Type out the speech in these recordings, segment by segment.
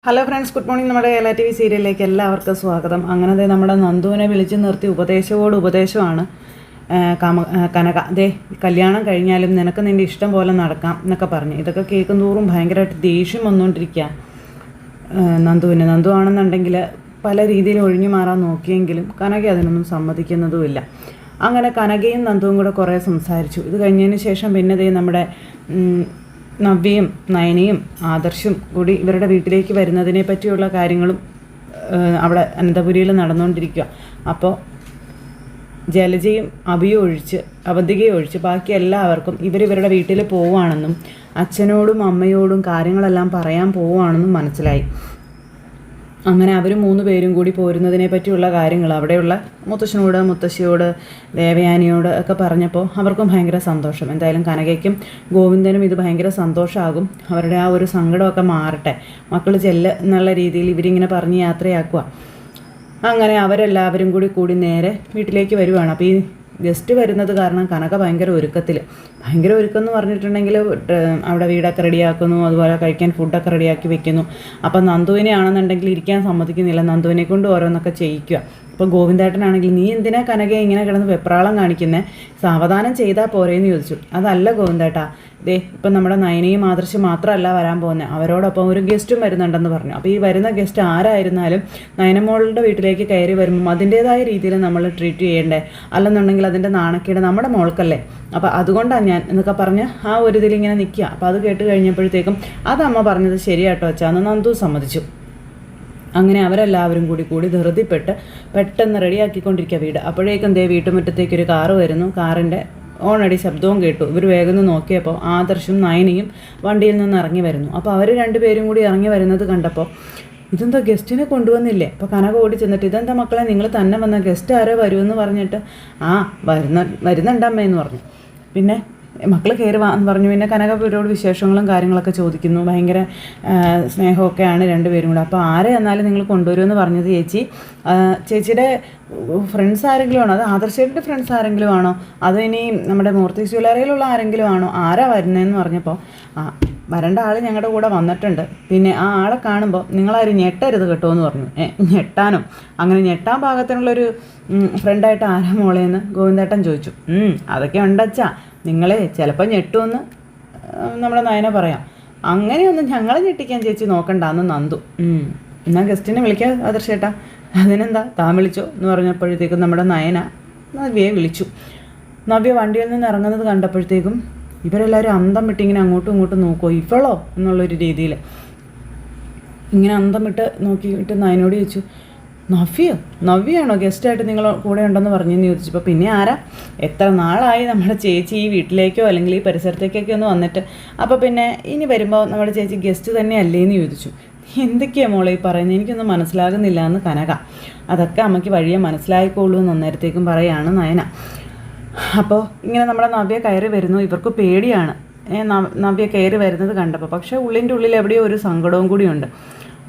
Hello friends, good morning. നമ്മുടെ Kerala TV സീരിയലിലേക്ക് എല്ലാവർക്കും സ്വാഗതം. അങ്ങനെ നമ്മുടെ നന്ദുവിനെ വിളിച്ച് നിർത്തി ഉപദേശമാണ്. കനക കല്യാണം കഴിഞ്ഞാലും നിനക്ക് നിൻ്റെ ഇഷ്ടം പോലെ നടക്കാം എന്നൊക്കെ പറഞ്ഞു. ഇതൊക്കെ കേൾക്കുന്തോറും ഭയങ്കരമായിട്ട് ദേഷ്യം വന്നുകൊണ്ടിരിക്കുക നന്ദു ആണെന്നുണ്ടെങ്കിൽ പല രീതിയിൽ ഒഴിഞ്ഞു മാറാൻ നോക്കിയെങ്കിലും കനക അതിനൊന്നും സമ്മതിക്കുന്നതുമില്ല. അങ്ങനെ കനകയും നന്ദുവും കൂടെ കുറേ സംസാരിച്ചു. ഇത് കഴിഞ്ഞതിന് ശേഷം പിന്നെ നമ്മുടെ നവ്യയും നയനയും ആദർശും കൂടി ഇവരുടെ വീട്ടിലേക്ക് വരുന്നതിനെ പറ്റിയുള്ള കാര്യങ്ങളും അവിടെ അനന്തപുരിയിൽ നടന്നുകൊണ്ടിരിക്കുക. അപ്പോൾ ജലജയും അവന്തികയും ഒഴിച്ച് ബാക്കി എല്ലാവർക്കും ഇവരുടെ വീട്ടിൽ പോവുകയാണെന്നും അച്ഛനോടും അമ്മയോടും കാര്യങ്ങളെല്ലാം പറയാൻ പോവുകയാണെന്നും മനസ്സിലായി. അങ്ങനെ അവർ 3 പേരും കൂടി പോരുന്നതിനെ പറ്റിയുള്ള കാര്യങ്ങൾ അവിടെയുള്ള മുത്തശ്ശനോട് മുത്തശ്ശിയോട് ദേവയാനിയോട് ഒക്കെ പറഞ്ഞപ്പോൾ അവർക്കും ഭയങ്കര സന്തോഷം. എന്തായാലും കനകയ്ക്കും ഗോവിന്ദനും ഇത് ഭയങ്കര സന്തോഷമാകും. അവരുടെ ആ ഒരു സങ്കടമൊക്കെ മാറട്ടെ, മക്കൾ എന്നുള്ള രീതിയിൽ ഇവരിങ്ങനെ പറഞ്ഞ് യാത്രയാക്കുക. അങ്ങനെ അവരെല്ലാവരും കൂടി നേരെ വീട്ടിലേക്ക് വരുവാണ്. അപ്പോൾ ഈ ഗസ്റ്റ് വരുന്നത് കാരണം കനക ഭയങ്കര ഒരുക്കം എന്ന് പറഞ്ഞിട്ടുണ്ടെങ്കിൽ അവിടെ വീടൊക്കെ റെഡിയാക്കുന്നു, അതുപോലെ കഴിക്കാൻ ഫുഡൊക്കെ റെഡിയാക്കി വെക്കുന്നു. അപ്പം നന്ദുവിനെ ആണെന്നുണ്ടെങ്കിൽ ഇരിക്കാൻ സമ്മതിക്കുന്നില്ല, നന്ദുവിനെ കൊണ്ട് ഓരോന്നൊക്കെ ചെയ്യിക്കുക. അപ്പോൾ ഗോവിന്ദേട്ടനാണെങ്കിൽ നീ എന്തിനാ കനകയെ ഇങ്ങനെ കിടന്ന് വെപ്രാളം കാണിക്കുന്നത്, സാവധാനം ചെയ്താൽ പോരേന്ന് ചോദിച്ചു. അതല്ല ഗോവിന്ദേട്ടാ, ഇപ്പം നമ്മുടെ നയനയും ആദർശം മാത്രമല്ല വരാൻ പോകുന്നത്, അവരോടൊപ്പം ഒരു ഗസ്റ്റും വരുന്നുണ്ടെന്ന് പറഞ്ഞു. അപ്പോൾ ഈ വരുന്ന ഗസ്റ്റ് ആരായിരുന്നാലും നയനമോളുടെ വീട്ടിലേക്ക് കയറി വരുമ്പം അതിൻ്റേതായ രീതിയിൽ നമ്മൾ ട്രീറ്റ് ചെയ്യേണ്ടേ, അല്ലെന്നുണ്ടെങ്കിൽ അതിൻ്റെ നാണക്കേട് നമ്മുടെ മോൾക്കല്ലേ. അപ്പോൾ അതുകൊണ്ടാണ് ഞാൻ എന്നൊക്കെ പറഞ്ഞ് ആ ഒരു ഇതിലിങ്ങനെ നിൽക്കുക. അപ്പോൾ അത് കേട്ട് കഴിഞ്ഞപ്പോഴത്തേക്കും അതമ്മ പറഞ്ഞത് ശരിയാട്ടോ അച്ഛാന്ന് നന്ദു സമ്മതിച്ചു. അങ്ങനെ അവരെല്ലാവരും കൂടി ധൃതിപ്പെട്ട് പെട്ടെന്ന് റെഡിയാക്കിക്കൊണ്ടിരിക്കുക വീട്. അപ്പോഴേക്കും വീട്ടുമുറ്റത്തേക്കൊരു കാറ് വരുന്നു. കാറിൻ്റെ ഓണടി ശബ്ദവും കേട്ടു. ഇവർ വേഗം നോക്കിയപ്പോൾ ആദർശും നയനയും വണ്ടിയിൽ നിന്ന് ഇറങ്ങി വരുന്നു. അപ്പോൾ അവർ 2 പേരും കൂടി ഇറങ്ങി വരുന്നത് കണ്ടപ്പോൾ ഇതെന്താ ഗസ്റ്റിനെ കൊണ്ടുവന്നില്ലേ? അപ്പോൾ കനക ഓടി ചെന്നിട്ട് ഇതെന്താ മക്കളെ നിങ്ങൾ തന്നെ വന്ന ഗസ്റ്റ് ആരോ വരുമെന്ന് പറഞ്ഞിട്ട് വരുന്നുണ്ടമ്മയെന്ന് പറഞ്ഞു. പിന്നെ മക്കൾ കയറി എന്ന് പറഞ്ഞു. പിന്നെ കനക ഇവരോട് വിശേഷങ്ങളും കാര്യങ്ങളൊക്കെ ചോദിക്കുന്നു. ഭയങ്കര സ്നേഹമൊക്കെയാണ് 2 പേരും കൂടെ. അപ്പോൾ ആരെ എന്നാലും നിങ്ങൾ കൊണ്ടുവരുമെന്ന് പറഞ്ഞത് ചേച്ചിയുടെ ഫ്രണ്ട്സ് ആരെങ്കിലും ആണോ, അത് ആദർശയുടെ ഫ്രണ്ട്സ് ആരെങ്കിലും ആണോ, അതോ ഇനി നമ്മുടെ മൂർത്തി ജ്വല്ലറിയിലുള്ള ആരെങ്കിലും ആണോ, ആരാ വരുന്നതെന്ന് പറഞ്ഞപ്പോൾ വരേണ്ട ആൾ ഞങ്ങളുടെ കൂടെ വന്നിട്ടുണ്ട്, പിന്നെ ആ ആളെ കാണുമ്പോൾ നിങ്ങളാരും ഞെട്ടരുത് കേട്ടോ എന്ന് പറഞ്ഞു. ഞെട്ടാനോ? അങ്ങനെ ഞെട്ടാൻ പാകത്തിനുള്ളൊരു ഫ്രണ്ടായിട്ട് ആരാ മോളേന്ന് ഗോവിന്ദേട്ടൻ ചോദിച്ചു. അതൊക്കെ ഉണ്ടച്ചാ, നിങ്ങളെ ചിലപ്പോൾ ഞെട്ടുമെന്ന് നമ്മുടെ നയന പറയാം. അങ്ങനെയൊന്നും ഞങ്ങളെ ഞെട്ടിക്കാൻ ചേച്ചി നോക്കണ്ടെന്ന് നന്ദു. എന്നാൽ ഗസ്റ്റിനെ വിളിക്കാം ആദർശേട്ടാ, അതിനെന്താ താൻ വിളിച്ചോ എന്ന് പറഞ്ഞപ്പോഴത്തേക്കും നമ്മുടെ നയന നവ്യയെ വിളിച്ചു. നവ്യ വണ്ടിയിൽ നിന്ന് ഇറങ്ങുന്നത് കണ്ടപ്പോഴത്തേക്കും ഇവരെല്ലാവരും അന്തം വിട്ടിങ്ങനെ അങ്ങോട്ടും ഇങ്ങോട്ടും നോക്കുമോ ഇവളോ എന്നുള്ളൊരു രീതിയിൽ ഇങ്ങനെ അന്തം വിട്ട് നോക്കിയിട്ട് നയനോട് ചോദിച്ചു, നവ്യയാണോ ഗസ്റ്റായിട്ട് നിങ്ങൾ കൂടെ ഉണ്ടെന്ന് പറഞ്ഞെന്ന് ചോദിച്ചപ്പോൾ പിന്നെ ആരാ, എത്ര നാളായി നമ്മുടെ ചേച്ചി ഈ വീട്ടിലേക്കോ അല്ലെങ്കിൽ ഈ പരിസരത്തേക്കൊക്കെ ഒന്ന് വന്നിട്ട്, അപ്പോൾ പിന്നെ ഇനി വരുമ്പോൾ നമ്മുടെ ചേച്ചി ഗസ്റ്റ് തന്നെ അല്ലേന്ന് ചോദിച്ചു. എന്തൊക്കെയാണ് മോളെ ഈ പറയുന്നത്, എനിക്കൊന്നും മനസ്സിലാകുന്നില്ല എന്ന് കനക. അതൊക്കെ അമ്മയ്ക്ക് വഴിയെ മനസ്സിലായിക്കോളൂ എന്ന് അന്നേരത്തേക്കും പറയുകയാണ് നയന. അപ്പോൾ ഇങ്ങനെ നമ്മുടെ നവ്യ കയറി വരുന്നു. ഇവർക്ക് പേടിയാണ് നവ്യ കയറി വരുന്നത് കണ്ടപ്പോൾ. പക്ഷേ ഉള്ളിൻ്റെ ഉള്ളിൽ എവിടെയോ ഒരു സങ്കടവും കൂടിയുണ്ട്.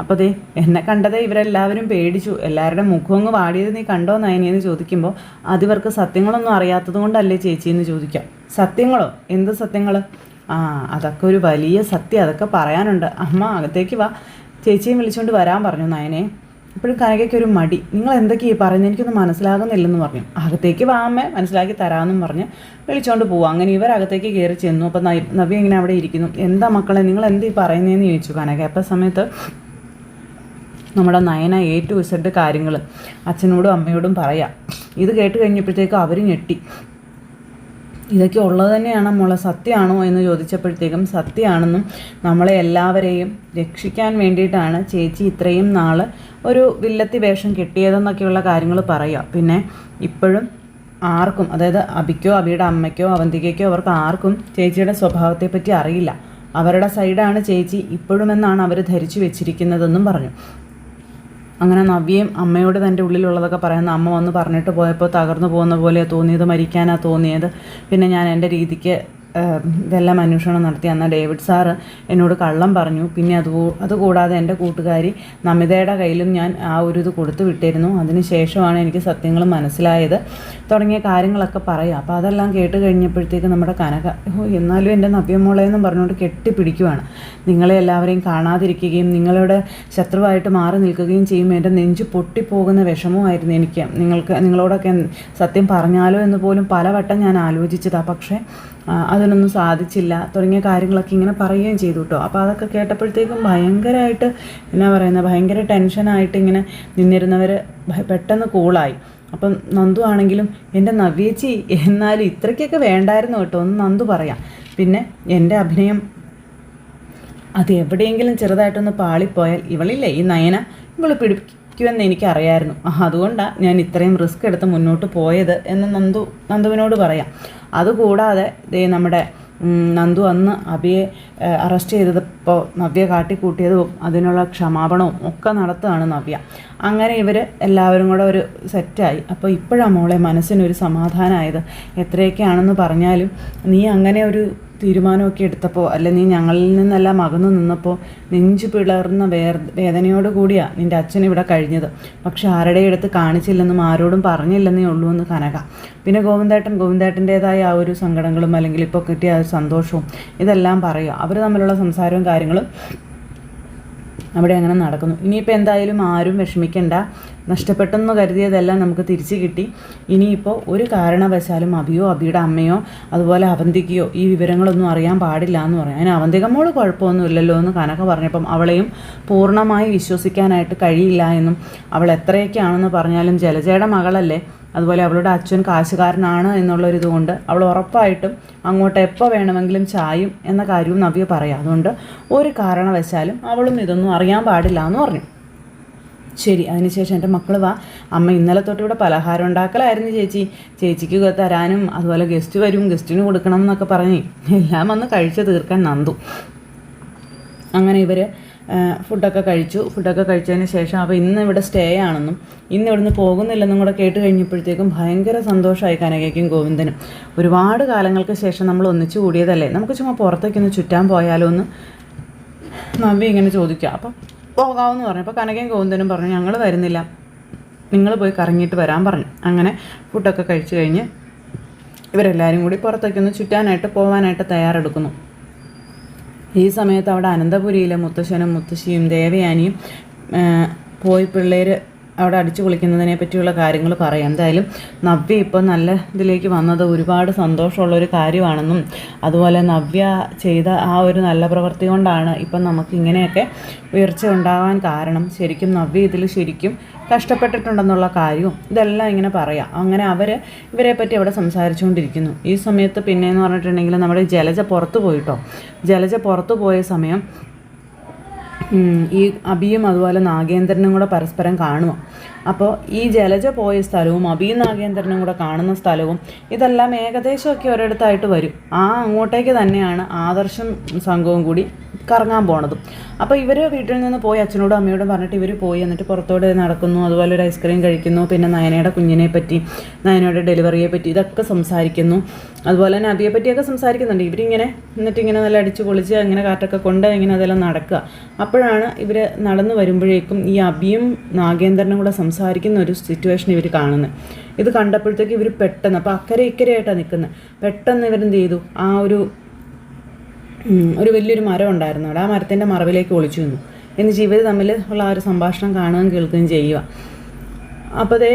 അപ്പോൾ എന്നെ കണ്ടതേ ഇവരെല്ലാവരും പേടിച്ചു. എല്ലാവരുടെ മുഖം അങ്ങ് വാടിയത് നീ കണ്ടോ നയനിയെന്ന് ചോദിക്കുമ്പോൾ അതിവർക്ക് സത്യങ്ങളൊന്നും അറിയാത്തത് കൊണ്ടല്ലേ ചേച്ചിയെന്ന് ചോദിക്കാം. സത്യങ്ങളോ? എന്ത് സത്യങ്ങൾ? അതൊക്കെ ഒരു വലിയ സത്യം, അതൊക്കെ പറയാനുണ്ട്. അമ്മ അകത്തേക്ക് വാ, ചേച്ചിയും വിളിച്ചുകൊണ്ട് വരാൻ പറഞ്ഞു നയനെ. ഇപ്പോഴും കനകയ്ക്കൊരു മടി. നിങ്ങൾ എന്തൊക്കെയാണ് പറയുന്നത്, എനിക്കൊന്നും മനസ്സിലാകുന്നില്ലെന്ന് പറഞ്ഞു. അകത്തേക്ക് വാ അമ്മ, മനസ്സിലാക്കി തരാമെന്നും പറഞ്ഞ് വിളിച്ചുകൊണ്ട് പോവാം. അങ്ങനെ ഇവരകത്തേക്ക് കയറി ചെന്നു. അപ്പോൾ നവ്യ ഇങ്ങനെ അവിടെ ഇരിക്കുന്നു. എന്താ മക്കളെ നിങ്ങൾ എന്ത് പറയുന്നതെന്ന് ചോദിച്ചു കനക. അപ്പോൾ സമയത്ത് നമ്മുടെ നയന A to Z കാര്യങ്ങൾ അച്ഛനോടും അമ്മയോടും പറയാം. ഇത് കേട്ട് കഴിഞ്ഞപ്പോഴത്തേക്കും അവർ ഞെട്ടി. ഇതൊക്കെ ഉള്ളത് തന്നെയാണോ മോളെ, സത്യമാണോ എന്ന് ചോദിച്ചപ്പോഴത്തേക്കും സത്യമാണെന്നും നമ്മളെ എല്ലാവരെയും രക്ഷിക്കാൻ വേണ്ടിയിട്ടാണ് ചേച്ചി ഇത്രയും നാൾ ഒരു വില്ലത്തി വേഷം കെട്ടിയതെന്നൊക്കെയുള്ള കാര്യങ്ങൾ പറയുക. പിന്നെ ഇപ്പോഴും ആർക്കും, അതായത് അബിക്കോ അബിയുടെ അമ്മയ്ക്കോ അവന്തികയ്ക്കോ അവർക്ക് ആർക്കും ചേച്ചിയുടെ സ്വഭാവത്തെപ്പറ്റി അറിയില്ല. അവരുടെ സൈഡാണ് ചേച്ചി ഇപ്പോഴുമെന്നാണ് അവർ ധരിച്ചു വെച്ചിരിക്കുന്നതെന്നും പറഞ്ഞു. അങ്ങനെ നവ്യയും അമ്മയോട് തൻ്റെ ഉള്ളിലുള്ളതൊക്കെ പറയുന്ന അമ്മ വന്ന് പറഞ്ഞിട്ട് പോയപ്പോൾ തകർന്നു പോകുന്ന പോലെ തോന്നിയത്, മരിക്കാനാണ് തോന്നിയത്, പിന്നെ ഞാൻ എൻ്റെ രീതിക്ക് ഇതെല്ലാം അന്വേഷണം നടത്തി. അന്ന് ഡേവിഡ് സാറ് എന്നോട് കള്ളം പറഞ്ഞു. പിന്നെ അതുകൂടാതെ എൻ്റെ കൂട്ടുകാരി നമിതയുടെ കയ്യിലും ഞാൻ ആ ഒരു ഇത് കൊടുത്തു വിട്ടിരുന്നു. അതിന് ശേഷമാണ് എനിക്ക് സത്യങ്ങൾ മനസ്സിലായത് തുടങ്ങിയ കാര്യങ്ങളൊക്കെ പറയാം. അപ്പോൾ അതെല്ലാം കേട്ട് കഴിഞ്ഞപ്പോഴത്തേക്ക് നമ്മുടെ കനക എന്നാലും എൻ്റെ നവ്യമോളെന്നും പറഞ്ഞുകൊണ്ട് കെട്ടിപ്പിടിക്കുവാണ്. നിങ്ങളെ എല്ലാവരെയും കാണാതിരിക്കുകയും നിങ്ങളുടെ ശത്രുവായിട്ട് മാറി നിൽക്കുകയും ചെയ്യുമ്പോൾ എൻ്റെ നെഞ്ച് പൊട്ടിപ്പോകുന്ന വിഷമമായിരുന്നു എനിക്ക്. നിങ്ങളോടൊക്കെ സത്യം പറഞ്ഞാലോ എന്ന് പോലും പലവട്ടം ഞാൻ ആലോചിച്ചതാണ്. പക്ഷേ അതിനൊന്നും സാധിച്ചില്ല തുടങ്ങിയ കാര്യങ്ങളൊക്കെ ഇങ്ങനെ പറയുകയും ചെയ്തു കേട്ടോ. അപ്പോൾ അതൊക്കെ കേട്ടപ്പോഴത്തേക്കും ഭയങ്കരമായിട്ട് എന്നാ പറയുന്നത്, ഭയങ്കര ടെൻഷനായിട്ട് ഇങ്ങനെ നിന്നിരുന്നവർ പെട്ടെന്ന് കൂളായി. അപ്പം നന്ദു ആണെങ്കിലും എൻ്റെ നവ്യേച്ചി എന്നാലും ഇത്രയ്ക്കൊക്കെ വേണ്ടായിരുന്നു കേട്ടോ ഒന്ന് നന്ദു പറയാം. പിന്നെ എൻ്റെ അഭിനയം അത് എവിടെയെങ്കിലും ചെറുതായിട്ടൊന്ന് പാളിപ്പോയാൽ ഇവളില്ലേ ഈ നയന ഇവൾ പിടിക്കുമെന്ന് എനിക്കറിയായിരുന്നു. അതുകൊണ്ടാണ് ഞാൻ ഇത്രയും റിസ്ക് എടുത്ത് മുന്നോട്ട് പോയത് എന്ന് നന്ദുവിനോട് പറയാം. അതുകൂടാതെ നമ്മുടെ നന്ദു അന്ന് അബിയെ അറസ്റ്റ് ചെയ്തപ്പോൾ നവ്യ കാട്ടിക്കൂട്ടിയതും അതിനുള്ള ക്ഷമാപണവും ഒക്കെ നടത്തുകയാണ് നവ്യ. അങ്ങനെ ഇവർ എല്ലാവരും കൂടെ ഒരു സെറ്റായി. അപ്പോൾ ഇപ്പോഴാണ് മോളെ മനസ്സിനൊരു സമാധാനമായത്. എത്രയൊക്കെയാണെന്ന് പറഞ്ഞാലും നീ അങ്ങനെ ഒരു തീരുമാനമൊക്കെ എടുത്തപ്പോൾ അല്ലെ നീ ഞങ്ങളിൽ നിന്നെല്ലാം അകന്നു നിന്നപ്പോൾ നെഞ്ചു പിളർന്ന വേദനയോട് കൂടിയാണ് നിൻ്റെ അച്ഛൻ ഇവിടെ കഴിഞ്ഞത്. പക്ഷെ ആരുടെ അടുത്ത് കാണിച്ചില്ലെന്നും ആരോടും പറഞ്ഞില്ലെന്നേ ഉള്ളൂ എന്ന് കനക. പിന്നെ ഗോവിന്ദേട്ടൻ്റേതായ ആ ഒരു സങ്കടങ്ങളും അല്ലെങ്കിൽ ഇപ്പോൾ കിട്ടിയ ആ ഒരു സന്തോഷവും ഇതെല്ലാം പറയുക. അവർ തമ്മിലുള്ള സംസാരവും കാര്യങ്ങളും അവിടെ അങ്ങനെ നടക്കുന്നു. ഇനിയിപ്പോൾ എന്തായാലും ആരും വിഷമിക്കേണ്ട. നഷ്ടപ്പെട്ടെന്ന് കരുതിയതെല്ലാം നമുക്ക് തിരിച്ചു കിട്ടി. ഇനിയിപ്പോൾ ഒരു കാരണവശാലും അബിയോ അബിയുടെ അമ്മയോ അതുപോലെ അവന്തിക്കയോ ഈ വിവരങ്ങളൊന്നും അറിയാൻ പാടില്ല എന്ന് പറയാം. അതിന് അവന്തികമ്മോട് കുഴപ്പമൊന്നുമില്ലല്ലോ എന്ന് കനക പറഞ്ഞപ്പം അവളെയും പൂർണ്ണമായി വിശ്വസിക്കാനായിട്ട് കഴിയില്ല എന്നും അവൾ എത്രയൊക്കെയാണെന്ന് പറഞ്ഞാലും ജലജയുടെ മകളല്ലേ, അതുപോലെ അവളുടെ അച്ഛൻ കാശുകാരനാണ് എന്നുള്ളൊരിതുകൊണ്ട് അവൾ ഉറപ്പായിട്ടും അങ്ങോട്ട് എപ്പോൾ വേണമെങ്കിലും ചായും എന്ന കാര്യവും നവ്യ പറയാം. അതുകൊണ്ട് ഒരു കാരണവശാലും അവളും ഇതൊന്നും അറിയാൻ പാടില്ല എന്ന് പറഞ്ഞു. ശരി, അതിനുശേഷം എൻ്റെ മക്കൾ വാ, അമ്മ ഇന്നലെ തൊട്ട് ഇവിടെ പലഹാരം ഉണ്ടാക്കലായിരുന്നു ചേച്ചിക്ക് തരാനും അതുപോലെ ഗസ്റ്റ് വരും ഗസ്റ്റിന് കൊടുക്കണം എന്നൊക്കെ പറഞ്ഞ് എല്ലാം വന്ന് കഴിച്ച് തീർക്കാൻ നന്ദു. അങ്ങനെ ഇവർ ഫുഡൊക്കെ കഴിച്ചതിന് ശേഷം അപ്പോൾ ഇന്ന് ഇവിടെ സ്റ്റേ ആണെന്നും ഇന്ന് ഇവിടുന്ന് പോകുന്നില്ലെന്നും കൂടെ കേട്ട് കഴിഞ്ഞപ്പോഴത്തേക്കും ഭയങ്കര സന്തോഷമായി കനകയ്ക്കും ഗോവിന്ദനും. ഒരുപാട് കാലങ്ങൾക്ക് ശേഷം നമ്മൾ ഒന്നിച്ചു കൂടിയതല്ലേ, നമുക്ക് ചുമ്മാ പുറത്തേക്കൊന്ന് ചുറ്റാൻ പോയാലോ എന്ന് നവ്യ ഇങ്ങനെ ചോദിക്കുക. അപ്പം പോകാമെന്ന് പറഞ്ഞു. അപ്പോൾ കനകയും ഗോവിന്ദനും പറഞ്ഞു ഞങ്ങൾ വരുന്നില്ല, നിങ്ങൾ പോയി കറങ്ങിയിട്ട് വരാൻ പറഞ്ഞു. അങ്ങനെ ഫുഡൊക്കെ കഴിച്ച് കഴിഞ്ഞ് ഇവരെല്ലാവരും കൂടി പുറത്തേക്കൊന്ന് ചുറ്റാനായിട്ട് പോകാനായിട്ട് തയ്യാറെടുക്കുന്നു. ഈ സമയത്ത് അവിടെ അനന്തപുരിയിലെ മുത്തശ്ശനും മുത്തശ്ശിയും ദേവയാനിയും പോയി പിള്ളേർ അവിടെ അടിച്ചു പൊളിക്കുന്നതിനെ പറ്റിയുള്ള കാര്യങ്ങൾ പറയാം. എന്തായാലും നവ്യ ഇപ്പോൾ നല്ല ഇതിലേക്ക് വന്നത് ഒരുപാട് സന്തോഷമുള്ളൊരു കാര്യമാണെന്നും അതുപോലെ നവ്യ ചെയ്ത ആ ഒരു നല്ല പ്രവൃത്തി കൊണ്ടാണ് ഇപ്പം നമുക്ക് ഇങ്ങനെയൊക്കെ ഉയർച്ച ഉണ്ടാകാൻ കാരണം. ശരിക്കും നവ്യ ഇതിൽ ശരിക്കും കഷ്ടപ്പെട്ടിട്ടുണ്ടെന്നുള്ള കാര്യവും ഇതെല്ലാം ഇങ്ങനെ പറയാം. അങ്ങനെ ഇവരെ പറ്റി അവിടെ സംസാരിച്ചുകൊണ്ടിരിക്കുന്നു. ഈ സമയത്ത് പിന്നെയെന്ന് പറഞ്ഞിട്ടുണ്ടെങ്കിൽ നമ്മുടെ ജലജ പുറത്തു പോയ സമയം ഈ അബിയും അതുപോലെ നാഗേന്ദ്രനും കൂടെ പരസ്പരം കാണുക. അപ്പോൾ ഈ ജലജ പോയ സ്ഥലവും അബിയും നാഗേന്ദ്രനും കൂടെ കാണുന്ന സ്ഥലവും ഇതെല്ലാം ഏകദേശമൊക്കെ ഒരിടത്തായിട്ട് വരും. അങ്ങോട്ടേക്ക് തന്നെയാണ് ആദർശം സംഘവും കൂടി കറങ്ങാൻ പോണതും. അപ്പോൾ ഇവർ വീട്ടിൽ നിന്ന് പോയി അച്ഛനോടും അമ്മയോടും പറഞ്ഞിട്ട് ഇവർ പോയി എന്നിട്ട് പുറത്തോട്ട് നടക്കുന്നു. അതുപോലെ ഒരു ഐസ്ക്രീം കഴിക്കുന്നു. പിന്നെ നയനയുടെ കുഞ്ഞിനെ പറ്റി, നയനയുടെ ഡെലിവറിയെ പറ്റി ഇതൊക്കെ സംസാരിക്കുന്നു. അതുപോലെ തന്നെ അബിയെ പറ്റിയൊക്കെ സംസാരിക്കുന്നുണ്ട്. ഇവരിങ്ങനെ എന്നിട്ടിങ്ങനെ നല്ല അടിച്ച് പൊളിച്ച് അങ്ങനെ കാറ്റൊക്കെ കൊണ്ട് ഇങ്ങനെ അതെല്ലാം നടക്കുക. അപ്പോഴാണ് ഇവർ നടന്നു വരുമ്പോഴേക്കും ഈ അബിയും നാഗേന്ദ്രനും കൂടെ സംസാരിക്കുന്ന ഒരു സിറ്റുവേഷൻ ഇവർ കാണുന്നത്. ഇത് കണ്ടപ്പോഴത്തേക്ക് ഇവർ പെട്ടെന്ന്, അപ്പോൾ അക്കരെ ഇക്കരെയായിട്ടാണ് നിൽക്കുന്നത്, പെട്ടെന്ന് ഇവരെന്ത് ചെയ്തു, ഒരു വലിയൊരു മരം ഉണ്ടായിരുന്നു അവിടെ, ആ മരത്തിൻ്റെ മറവിലേക്ക് ഒളിച്ചു നിന്നു. എന്നിട്ട് ഇവർ തമ്മിൽ ഉള്ള ആ ഒരു സംഭാഷണം കാണുകയും കേൾക്കുകയും ചെയ്യുക. അപ്പോൾ അതേ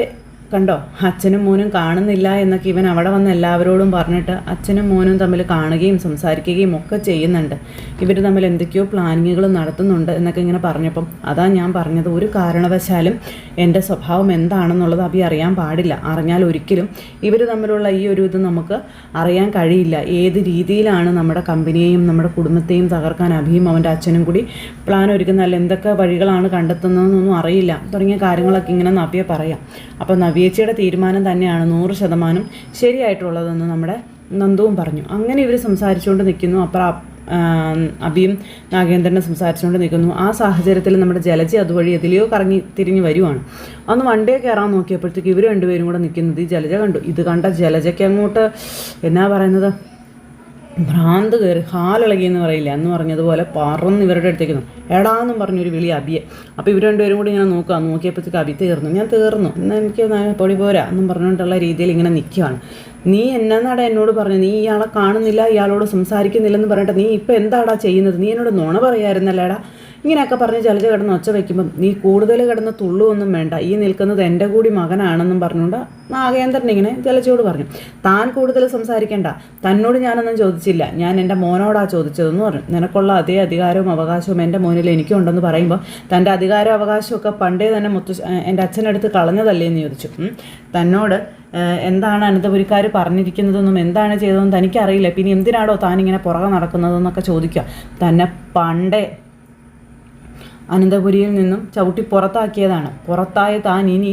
കണ്ടോ, അച്ഛനും മോനും കാണുന്നില്ല എന്നൊക്കെ ഇവൻ അവിടെ വന്ന് എല്ലാവരോടും പറഞ്ഞിട്ട് അച്ഛനും മോനും തമ്മിൽ കാണുകയും സംസാരിക്കുകയും ഒക്കെ ചെയ്യുന്നുണ്ട്. ഇവർ തമ്മിൽ എന്തൊക്കെയോ പ്ലാനിങ്ങുകൾ നടത്തുന്നുണ്ട് എന്നൊക്കെ ഇങ്ങനെ പറഞ്ഞപ്പം അതാ ഞാൻ പറഞ്ഞത്, ഒരു കാരണവശാലും എൻ്റെ സ്വഭാവം എന്താണെന്നുള്ളത് അബി അറിയാൻ പാടില്ല. അറിഞ്ഞാൽ ഒരിക്കലും ഇവർ തമ്മിലുള്ള ഈ ഒരു ഇത് നമുക്ക് അറിയാൻ കഴിയില്ല. ഏത് രീതിയിലാണ് നമ്മുടെ കമ്പനിയെയും നമ്മുടെ കുടുംബത്തെയും തകർക്കാൻ അബിയും അവൻ്റെ അച്ഛനും കൂടി പ്ലാൻ ഒരുക്കുന്ന, അല്ല എന്തൊക്കെ വഴികളാണ് കണ്ടെത്തുന്നതെന്നൊന്നും അറിയില്ല തുടങ്ങിയ കാര്യങ്ങളൊക്കെ ഇങ്ങനെ നവ്യ പറയാം. അപ്പോൾ നവ്യേച്ചിയുടെ തീരുമാനം തന്നെയാണ് 100% ശരിയായിട്ടുള്ളതെന്ന് നമ്മുടെ നന്ദുവും പറഞ്ഞു. അങ്ങനെ ഇവർ സംസാരിച്ചുകൊണ്ട് നിൽക്കുന്നു. അപ്പുറം അബിയും നാഗേന്ദ്രനെ സംസാരിച്ചുകൊണ്ട് നിൽക്കുന്നു. ആ സാഹചര്യത്തിൽ നമ്മുടെ ജലജ അതുവഴി എതിലെയോ കറങ്ങി തിരിഞ്ഞ് വരുവാണ്. അന്ന് വണ്ടിയെ കയറാൻ നോക്കിയപ്പോഴത്തേക്ക് ഇവർ രണ്ടുപേരും കൂടെ നിൽക്കുന്നത് ഈ ജലജ കണ്ടു. ഇത് കണ്ട ജലജയ്ക്ക് അങ്ങോട്ട് എന്നാ പറയുന്നത്, ഭ്രാന്ത് കയറി ഹാലിളകി എന്ന് പറയില്ല എന്ന് പറഞ്ഞതുപോലെ പറന്ന് ഇവരുടെ അടുത്തേക്ക് എടാന്നും പറഞ്ഞൊരു വിളി അബിയെ. അപ്പോൾ ഇവർ രണ്ടുപേരും കൂടി ഇങ്ങനെ നോക്കിയപ്പോഴത്തേക്ക് അബി തീർന്നു. ഞാൻ തീർന്നു, എന്നാൽ എനിക്ക് പൊടി പോരാ എന്നും പറഞ്ഞുകൊണ്ടുള്ള രീതിയിൽ ഇങ്ങനെ നിൽക്കുകയാണ്. നീ എന്നാടാ എന്നോട് പറഞ്ഞു, നീ ഇയാളെ കാണുന്നില്ല, ഇയാളോട് സംസാരിക്കുന്നില്ലെന്ന് പറഞ്ഞിട്ട് നീ ഇപ്പം എന്താടാ ചെയ്യുന്നത്, നീ എന്നോട് നുണ പറയായിരുന്നല്ലേടാ. ഇങ്ങനെയൊക്കെ പറഞ്ഞ് ജലജ കിടന്ന് ഒച്ച വയ്ക്കുമ്പം നീ കൂടുതൽ കിടന്ന് തുള്ളുവൊന്നും വേണ്ട, ഈ നിൽക്കുന്നത് എൻ്റെ കൂടി മകനാണെന്നും പറഞ്ഞുകൊണ്ട് നാഗേന്ദ്രൻ ഇങ്ങനെ ജലജയോട് പറഞ്ഞു. താൻ കൂടുതൽ സംസാരിക്കേണ്ട, തന്നോട് ഞാനൊന്നും ചോദിച്ചില്ല, ഞാൻ എൻ്റെ മോനോടാ ചോദിച്ചതെന്ന് പറഞ്ഞു. നിനക്കുള്ള അതേ അധികാരവും അവകാശവും എൻ്റെ മോനിൽ എനിക്കുണ്ടെന്ന് പറയുമ്പോൾ തൻ്റെ അധികാരവും അവകാശമൊക്കെ പണ്ടേ തന്നെ എൻ്റെ അച്ഛനടുത്ത് കളഞ്ഞതല്ലേ എന്ന് ചോദിച്ചു. തന്നോട് എന്താണ് അനന്തപുരിക്കാർ പറഞ്ഞിരിക്കുന്നതെന്നും എന്താണ് ചെയ്തതെന്നും തനിക്കറിയില്ല, പിന്നെ എന്തിനാടോ താനിങ്ങനെ പുറകെ നടക്കുന്നതെന്നൊക്കെ ചോദിക്കുക. തന്നെ പണ്ടേ അനന്തപുരിയിൽ നിന്നും ചവിട്ടി പുറത്താക്കിയതാണ്. പുറത്തായ താൻ ഇനി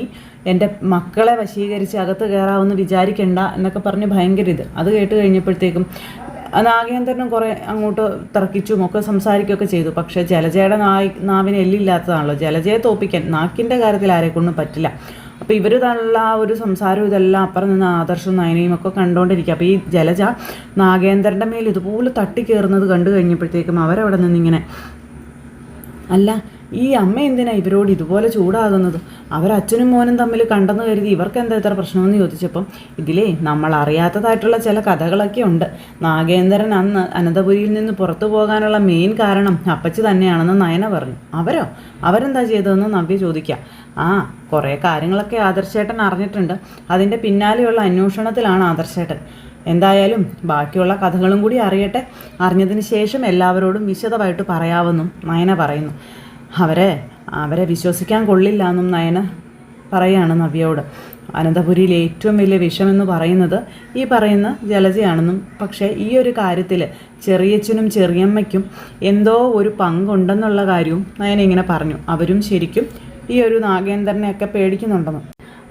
എൻ്റെ മക്കളെ വശീകരിച്ച് അകത്ത് കയറാമെന്ന് വിചാരിക്കണ്ട എന്നൊക്കെ പറഞ്ഞ് ഭയങ്കര അത് കേട്ട് കഴിഞ്ഞപ്പോഴത്തേക്കും നാഗേന്ദ്രനും കുറേ അങ്ങോട്ട് തർക്കിച്ചും ഒക്കെ സംസാരിക്കുകയൊക്കെ ചെയ്തു. പക്ഷേ ജലജയുടെ നാവിന് എല്ലില്ലാത്തതാണല്ലോ, ജലജയെ തോപ്പിക്കാൻ നാക്കിൻ്റെ കാര്യത്തിൽ ആരെക്കൊണ്ടും പറ്റില്ല. അപ്പോൾ ഇവർ തള്ള ആ ഒരു സംസാരവും ഇതെല്ലാം അപ്പുറം നിന്ന് ആദർശവും നയനയും ഒക്കെ കണ്ടുകൊണ്ടിരിക്കുക. അപ്പോൾ ഈ ജലജ നാഗേന്ദ്രൻ്റെ മേൽ ഇതുപോലെ തട്ടിക്കയറുന്നത് കണ്ടു കഴിഞ്ഞപ്പോഴത്തേക്കും അവരവിടെ നിന്നിങ്ങനെ, അല്ല ഈ അമ്മ എന്തിനാ ഇവരോട് ഇതുപോലെ ചൂടാകുന്നത്, അവരച്ഛനും മോനും തമ്മിൽ കണ്ടെന്ന് കരുതി ഇവർക്ക് എന്താ ഇത്ര പ്രശ്നമെന്ന് ചോദിച്ചപ്പം ഇതിലേ നമ്മൾ അറിയാത്തതായിട്ടുള്ള ചില കഥകളൊക്കെ ഉണ്ട്. നാഗേന്ദ്രൻ അന്ന് അനന്തപുരിയിൽ നിന്ന് പുറത്തു പോകാനുള്ള മെയിൻ കാരണം അപ്പച്ചി തന്നെയാണെന്ന് നയന പറഞ്ഞു. അവരെന്താ ചെയ്തതെന്ന് നവ്യ ചോദിക്കുക. കുറേ കാര്യങ്ങളൊക്കെ ആദർശേട്ടൻ അറിഞ്ഞിട്ടുണ്ട്, അതിൻ്റെ പിന്നാലെയുള്ള അന്വേഷണത്തിലാണ് ആദർശേട്ടൻ. എന്തായാലും ബാക്കിയുള്ള കഥകളും കൂടി അറിയട്ടെ, അറിഞ്ഞതിന് ശേഷം എല്ലാവരോടും വിശദമായിട്ട് പറയാമെന്നും നയന പറയുന്നു. അവരെ വിശ്വസിക്കാൻ കൊള്ളില്ല എന്നും നയന പറയുകയാണ് നവ്യയോട്. അനന്തപുരിയിൽ ഏറ്റവും വലിയ വിഷമെന്ന് പറയുന്നത് ഈ പറയുന്ന ജലജയാണെന്നും, പക്ഷേ ഈ ഒരു കാര്യത്തിൽ ചെറിയച്ഛനും ചെറിയമ്മയ്ക്കും എന്തോ ഒരു പങ്കുണ്ടെന്നുള്ള കാര്യവും നയന ഇങ്ങനെ പറഞ്ഞു. അവരും ശരിക്കും ഈ ഒരു നാഗേന്ദ്രനെയൊക്കെ പേടിക്കുന്നുണ്ടെന്നും.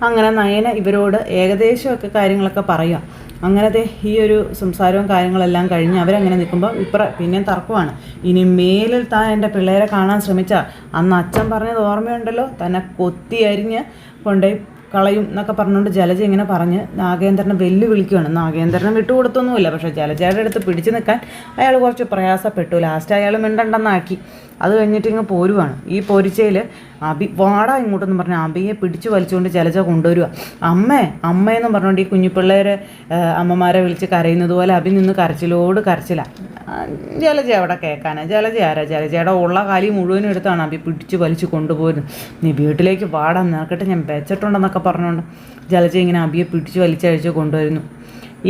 അങ്ങനെ നയന ഇവരോട് ഏകദേശമൊക്കെ കാര്യങ്ങളൊക്കെ പറയുക. അങ്ങനത്തെ ഈ ഒരു സംസാരവും കാര്യങ്ങളെല്ലാം കഴിഞ്ഞ് അവരങ്ങനെ നിൽക്കുമ്പോൾ പിന്നെയും തർക്കമാണ്. ഇനി മേലിൽ താൻ എൻ്റെ പിള്ളേരെ കാണാൻ ശ്രമിച്ചാൽ അന്ന് അച്ഛൻ പറഞ്ഞത് ഓർമ്മയുണ്ടല്ലോ, തന്നെ കൊത്തി അരിഞ്ഞ് കൊണ്ടുപോയി കളയും എന്നൊക്കെ പറഞ്ഞുകൊണ്ട് ജലജ ഇങ്ങനെ പറഞ്ഞ് നാഗേന്ദ്രനെ വെല്ലുവിളിക്കുകയാണ്. നാഗേന്ദ്രനെ വിട്ടുകൊടുത്തൊന്നുമില്ല, പക്ഷേ ജലജയുടെ അടുത്ത് പിടിച്ചു നിൽക്കാൻ അയാൾ കുറച്ച് പ്രയാസപ്പെട്ടു. ലാസ്റ്റ് അയാൾ മിണ്ടണ്ടെന്നാക്കി. അത് കഴിഞ്ഞിട്ട് ഇങ്ങ് പോരുവാണ്. ഈ പൊരിച്ചയിൽ വാടാ ഇങ്ങോട്ടെന്ന് പറഞ്ഞ് അബിയെ പിടിച്ചു വലിച്ചുകൊണ്ട് ജലജ കൊണ്ടുവരിക. അമ്മയെന്നും പറഞ്ഞുകൊണ്ട് ഈ കുഞ്ഞിപ്പിള്ളേരെ അമ്മമാരെ വിളിച്ച് കരയുന്നത് പോലെ അബി നിന്ന് കരച്ചില. ജലജ അവിടെ കേൾക്കാനാണ്. ജലജയുടെ ഉള്ള കാലി മുഴുവനും എടുത്താണ് അബി പിടിച്ചു വലിച്ച് കൊണ്ടുപോരുന്നത്. നീ വീട്ടിലേക്ക് വാടാ, നിനക്കിട്ട് ഞാൻ വെച്ചിട്ടുണ്ടെന്നൊക്കെ പറഞ്ഞുകൊണ്ട് ജലജ ഇങ്ങനെ അബിയെ പിടിച്ചു വലിച്ചഴിച്ച് കൊണ്ടുവരുന്നു.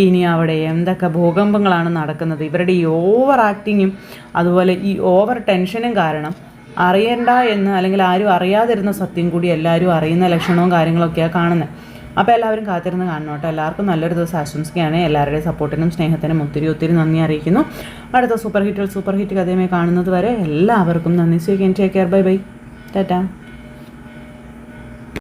ഇനി അവിടെ എന്തൊക്കെ ഭൂകമ്പങ്ങളാണ് നടക്കുന്നത്. ഇവരുടെ ഈ ഓവർ ആക്ടിങ്ങും അതുപോലെ ഈ ഓവർ ടെൻഷനും കാരണം അറിയണ്ട എന്ന്, അല്ലെങ്കിൽ ആരും അറിയാതിരുന്ന സത്യം കൂടി എല്ലാവരും അറിയുന്ന ലക്ഷണവും കാര്യങ്ങളൊക്കെയാണ് കാണുന്നത്. അപ്പോൾ എല്ലാവരും കാത്തിരുന്ന് കാണണം കേട്ടോ. എല്ലാവർക്കും നല്ലൊരു ദിവസം ആശംസിക്കുകയാണ്. എല്ലാവരുടെയും സപ്പോർട്ടിനും സ്നേഹത്തിനും ഒത്തിരി നന്ദി അറിയിക്കുന്നു. അടുത്ത സൂപ്പർ ഹിറ്റ് കഥയുമായി കാണുന്നത് വരെ എല്ലാവർക്കും നന്ദി. So you can take care. Bye Tata.